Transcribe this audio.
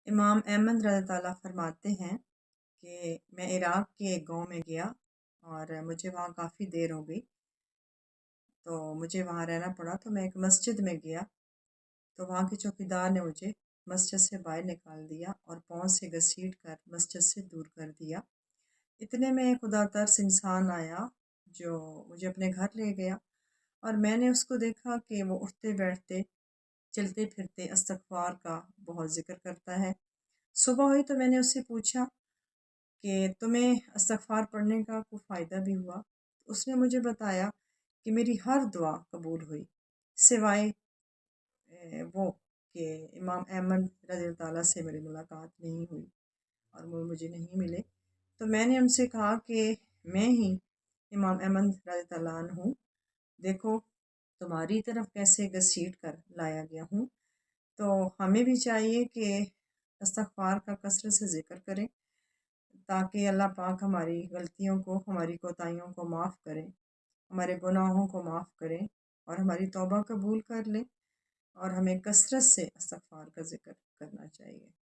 امام احمد رضی اللہ فرماتے ہیں کہ میں عراق کے ایک گاؤں میں گیا اور مجھے وہاں کافی دیر ہو گئی، تو مجھے وہاں رہنا پڑا۔ تو میں ایک مسجد میں گیا تو وہاں کے چوکیدار نے مجھے مسجد سے باہر نکال دیا اور پاؤں سے گھسیٹ کر مسجد سے دور کر دیا۔ اتنے میں ایک خدا ترس انسان آیا جو مجھے اپنے گھر لے گیا، اور میں نے اس کو دیکھا کہ وہ اٹھتے بیٹھتے چلتے پھرتے استغفار کا بہت ذکر کرتا ہے۔ صبح ہوئی تو میں نے اس سے پوچھا کہ تمہیں استغفار پڑھنے کا کوئی فائدہ بھی ہوا؟ اس نے مجھے بتایا کہ میری ہر دعا قبول ہوئی سوائے وہ کہ امام احمد رضی اللہ تعالیٰ سے میری ملاقات نہیں ہوئی اور وہ مجھے نہیں ملے۔ تو میں نے ان سے کہا کہ میں ہی امام احمد رضی اللہ عنہ ہوں، دیکھو تمہاری طرف کیسے گھسیٹ کر لایا گیا ہوں۔ تو ہمیں بھی چاہیے کہ استغفار کا کثرت سے ذکر کریں تاکہ اللہ پاک ہماری غلطیوں کو، ہماری کوتاہیوں کو معاف کریں، ہمارے گناہوں کو معاف کریں اور ہماری توبہ قبول کر لیں، اور ہمیں کثرت سے استغفار کا ذکر کرنا چاہیے۔